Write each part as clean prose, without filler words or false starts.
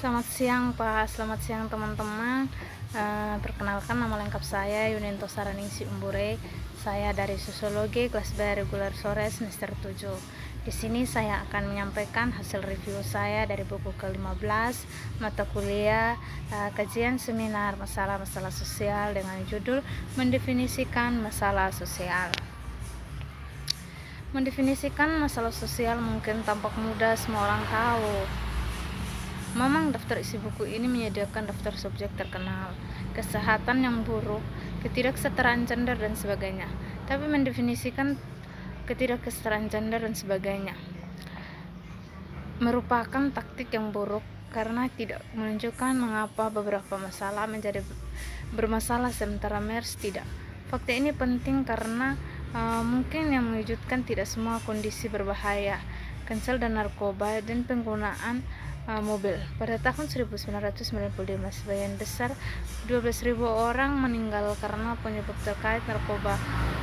Selamat siang Pak, selamat siang teman-teman. Perkenalkan, nama lengkap saya Yunento Saraningsi Umbure. Saya dari Sosiologi kelas B reguler sore semester 7. Di sini saya akan menyampaikan hasil review saya dari buku ke-15 mata kuliah kajian seminar masalah-masalah sosial dengan judul Mendefinisikan Masalah Sosial. Mendefinisikan masalah sosial mungkin tampak mudah, semua orang tahu. Memang daftar isi buku ini menyediakan daftar subjek terkenal, kesehatan yang buruk, ketidaksetaraan gender dan sebagainya. Tapi mendefinisikan ketidaksetaraan gender dan sebagainya merupakan taktik yang buruk karena tidak menunjukkan mengapa beberapa masalah menjadi bermasalah sementara MERS tidak. Fakta ini penting karena mungkin yang mengejutkan tidak semua kondisi berbahaya, cancel dan narkoba dan penggunaan mobil. Pada tahun 1995, sebagian besar 12.000 orang meninggal karena penyebab terkait narkoba.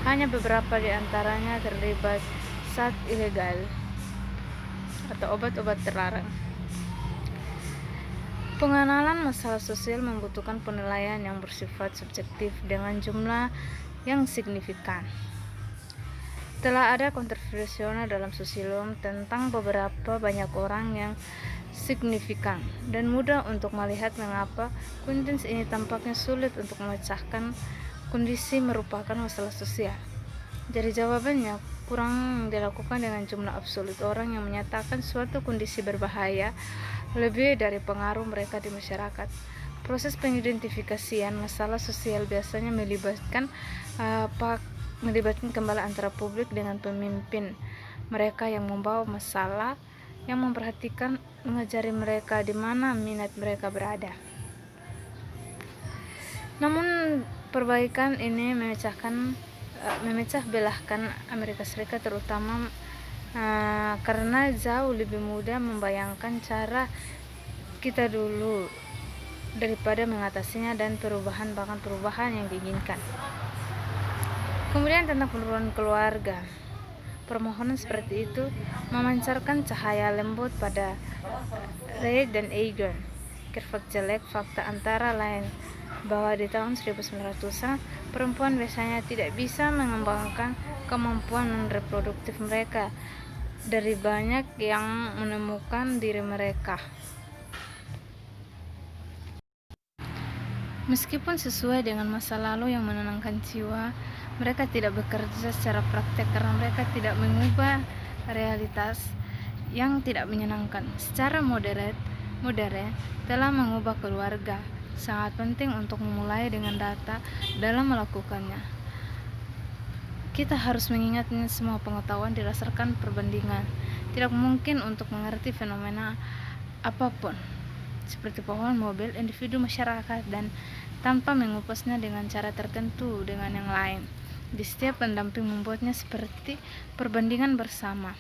Hanya beberapa di antaranya terlibat zat ilegal atau obat-obat terlarang. Pengenalan masalah sosial membutuhkan penilaian yang bersifat subjektif dengan jumlah yang signifikan. Telah ada kontroversial dalam sosiologi tentang beberapa banyak orang yang signifikan dan mudah untuk melihat mengapa kondisi ini tampaknya sulit untuk memecahkan kondisi merupakan masalah sosial. Jadi jawabannya kurang dilakukan dengan jumlah absolut orang yang menyatakan suatu kondisi berbahaya lebih dari pengaruh mereka di masyarakat. Proses pengidentifikasian masalah sosial biasanya melibatkan kembali antara publik dengan pemimpin mereka yang membawa masalah, yang memperhatikan mengajari mereka di mana minat mereka berada. Namun perbaikan ini memecah belahkan Amerika Serikat terutama karena jauh lebih mudah membayangkan cara kita dulu daripada mengatasinya dan bahkan perubahan yang diinginkan. Kemudian tentang penurunan keluarga. Permohonan seperti itu memancarkan cahaya lembut pada Reid dan Egan. Kerfak jelek fakta antara lain bahwa di tahun 1900-an perempuan biasanya tidak bisa mengembangkan kemampuan reproduktif mereka dari banyak yang menemukan diri mereka. Meskipun sesuai dengan masa lalu yang menenangkan jiwa, mereka tidak bekerja secara praktek karena mereka tidak mengubah realitas yang tidak menyenangkan. Secara modern telah mengubah keluarga. Sangat penting untuk memulai dengan data dalam melakukannya. Kita harus mengingatnya semua pengetahuan didasarkan perbandingan. Tidak mungkin untuk mengerti fenomena apapun seperti pohon, mobil, individu, masyarakat, dan tanpa mengupasnya dengan cara tertentu dengan yang lain. Di setiap pendamping membuatnya seperti perbandingan bersama.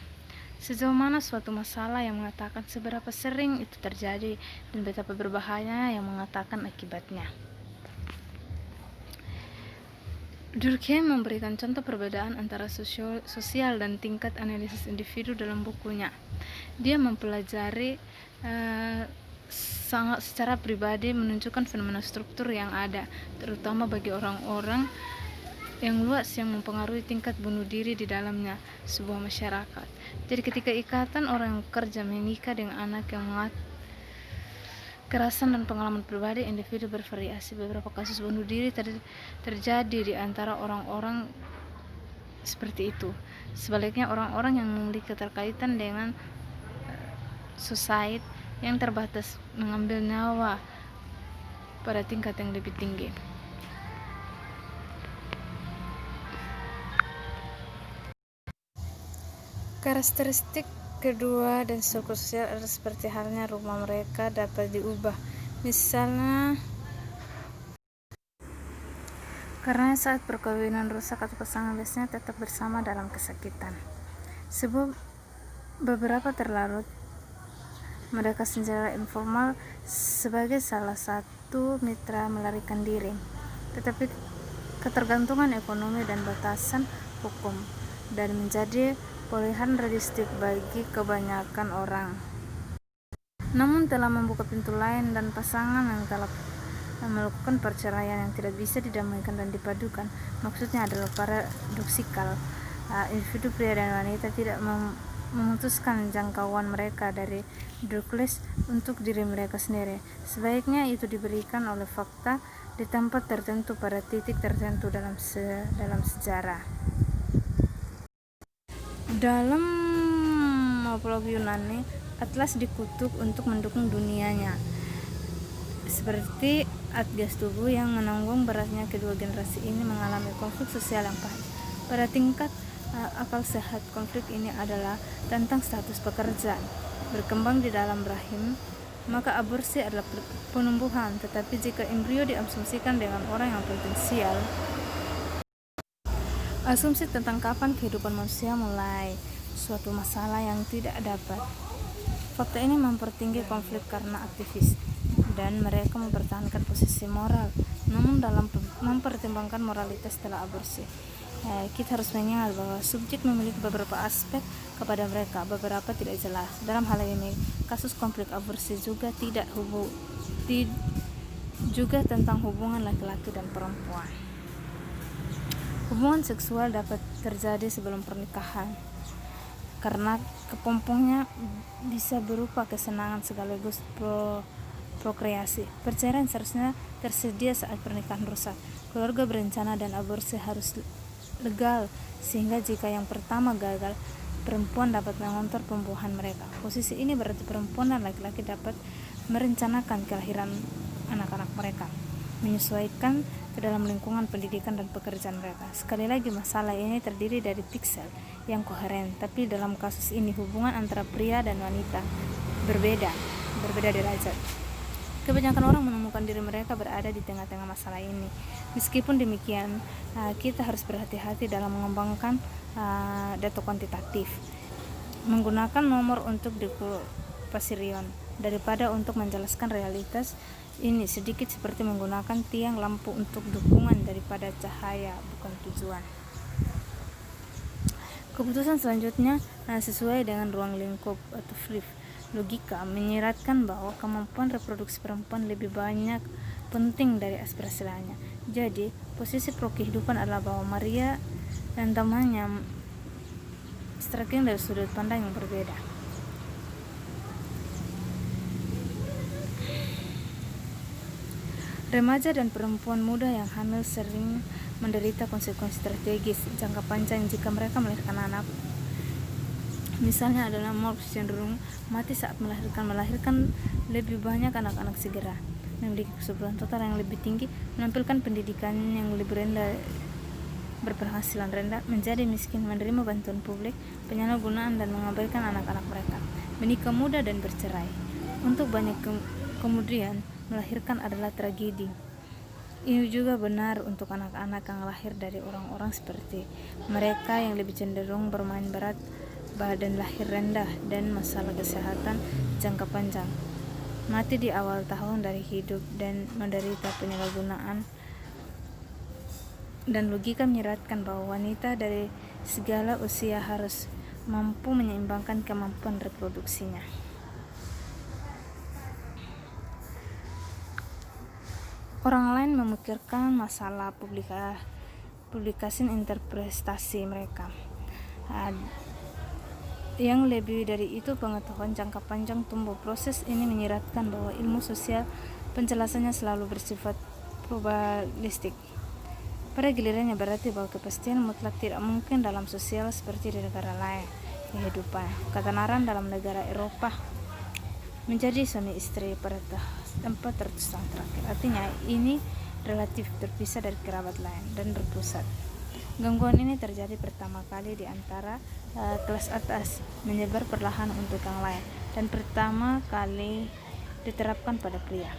Sejauh mana suatu masalah yang mengatakan seberapa sering itu terjadi dan betapa berbahayanya yang mengatakan akibatnya. Durkheim memberikan contoh perbedaan antara sosial dan tingkat analisis individu dalam bukunya. Dia mempelajari secara pribadi menunjukkan fenomena struktur yang ada, terutama bagi orang-orang yang luas yang mempengaruhi tingkat bunuh diri di dalamnya sebuah masyarakat. Jadi ketika ikatan orang yang kerja menikah dengan anak yang kekerasan dan pengalaman pribadi individu bervariasi. Beberapa kasus bunuh diri terjadi di antara orang-orang seperti itu. Sebaliknya orang-orang yang memiliki keterkaitan dengan society yang terbatas mengambil nyawa pada tingkat yang lebih tinggi. Karakteristik kedua dan struktur sosial adalah seperti halnya rumah mereka dapat diubah. Misalnya, karena saat perkawinan rusak atau pasangan biasanya tetap bersama dalam kesakitan. Sebab beberapa terlarut mereka secara informal sebagai salah satu mitra melarikan diri, tetapi ketergantungan ekonomi dan batasan hukum dan menjadi pilihan realistik bagi kebanyakan orang. namun telah membuka pintu lain, dan pasangan yang telah melakukan perceraian yang tidak bisa didamaikan dan dipadukan. Maksudnya adalah paradoksikal. Individu pria dan wanita tidak memutuskan jangkauan mereka dari Douglas untuk diri mereka sendiri. Sebaiknya itu diberikan oleh fakta di tempat tertentu pada titik tertentu dalam sejarah. Dalam morfologi Yunani, Atlas dikutuk untuk mendukung dunianya, seperti Atgas tubuh yang menanggung beratnya. Kedua generasi ini mengalami konflik sosial yang pahit. Pada tingkat akal sehat, konflik ini adalah tentang status pekerjaan. Berkembang di dalam rahim, maka aborsi adalah penumbuhan. Tetapi jika embrio diasumsikan dengan orang yang potensial, asumsi tentang kapan kehidupan manusia mulai suatu masalah yang tidak dapat. Fakta ini mempertinggi konflik karena aktivis dan mereka mempertahankan posisi moral. Namun dalam mempertimbangkan moralitas setelah aborsi, kita harus mengingat bahwa subjek memiliki beberapa aspek kepada mereka, beberapa tidak jelas. Dalam hal ini, kasus konflik aborsi juga juga tentang hubungan laki-laki dan perempuan. Hubungan seksual dapat terjadi sebelum pernikahan karena kepompongnya bisa berupa kesenangan sekaligus prokreasi. Perceraian seharusnya tersedia saat pernikahan rusak. Keluarga berencana dan aborsi harus legal, sehingga jika yang pertama gagal, perempuan dapat mengontrol pembuahan mereka. Posisi ini berarti perempuan dan laki-laki dapat merencanakan kelahiran anak-anak mereka, menyesuaikan ke dalam lingkungan pendidikan dan pekerjaan mereka. Sekali lagi, masalah ini terdiri dari piksel yang koheren, tapi dalam kasus ini hubungan antara pria dan wanita berbeda derajat. Kebanyakan orang menemukan diri mereka berada di tengah-tengah masalah ini. Meskipun demikian, kita harus berhati-hati dalam mengembangkan data kuantitatif, menggunakan nomor untuk Pasirion daripada untuk menjelaskan realitas ini, sedikit seperti menggunakan tiang lampu untuk dukungan daripada cahaya, bukan tujuan. Keputusan selanjutnya sesuai dengan ruang lingkup atau flip logika menyiratkan bahwa kemampuan reproduksi perempuan lebih banyak penting dari aspirasi lainnya. Jadi, posisi pro kehidupan adalah bahwa Maria dan temannya striking dari sudut pandang yang berbeda. Remaja dan perempuan muda yang hamil sering menderita konsekuensi strategis jangka panjang jika mereka melahirkan anak. Misalnya adalah morphs cenderung mati saat melahirkan lebih banyak anak-anak segera, memiliki kesuburan total yang lebih tinggi, menampilkan pendidikan yang lebih rendah, berpenghasilan rendah, menjadi miskin, menerima bantuan publik, penyalahgunaan, dan mengabaikan anak-anak mereka, menikah muda dan bercerai. Untuk banyak kemudian, melahirkan adalah tragedi. Ini juga benar untuk anak-anak yang lahir dari orang-orang seperti mereka yang lebih cenderung bermain berat, badan lahir rendah, dan masalah kesehatan jangka panjang, mati di awal tahun dari hidup, dan menderita penyalahgunaan. Dan logika menyiratkan bahwa wanita dari segala usia harus mampu menyeimbangkan kemampuan reproduksinya. Orang lain memikirkan masalah publikasi interpretasi mereka. Yang lebih dari itu, pengetahuan jangka panjang tumbuh. Proses ini menyiratkan bahwa ilmu sosial penjelasannya selalu bersifat probabilistik. Pada gilirannya berarti bahwa kepastian mutlak tidak mungkin dalam sosial seperti di negara lain kehidupan. Ketenaran dalam negara Eropa menjadi suami istri pada tempat ratus tahun terakhir. Artinya ini relatif terpisah dari kerabat lain dan berpusat. Gangguan ini terjadi pertama kali di antara kelas atas, menyebar perlahan untuk yang lain, dan pertama kali diterapkan pada pria.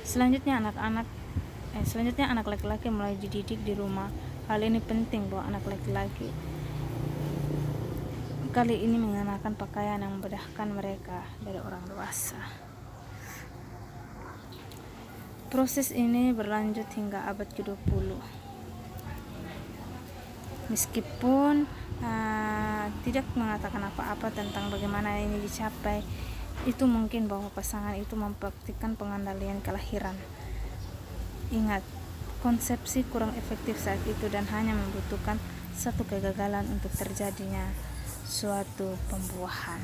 Selanjutnya anak laki-laki mulai dididik di rumah. Hal ini penting bahwa anak laki-laki kali ini mengenakan pakaian yang membedakan mereka dari orang dewasa. Proses ini berlanjut hingga abad ke-20. Meskipun tidak mengatakan apa-apa tentang bagaimana ini dicapai, itu mungkin bahwa pasangan itu mempraktikkan pengendalian kelahiran. Ingat, konsepsi kurang efektif saat itu dan hanya membutuhkan satu kegagalan untuk terjadinya suatu pembuahan.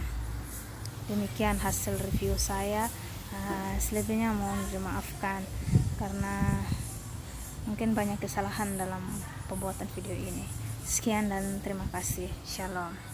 Demikian hasil review saya. Selebihnya mohon dimaafkan karena mungkin banyak kesalahan dalam pembuatan video ini. Sekian dan terima kasih. Shalom.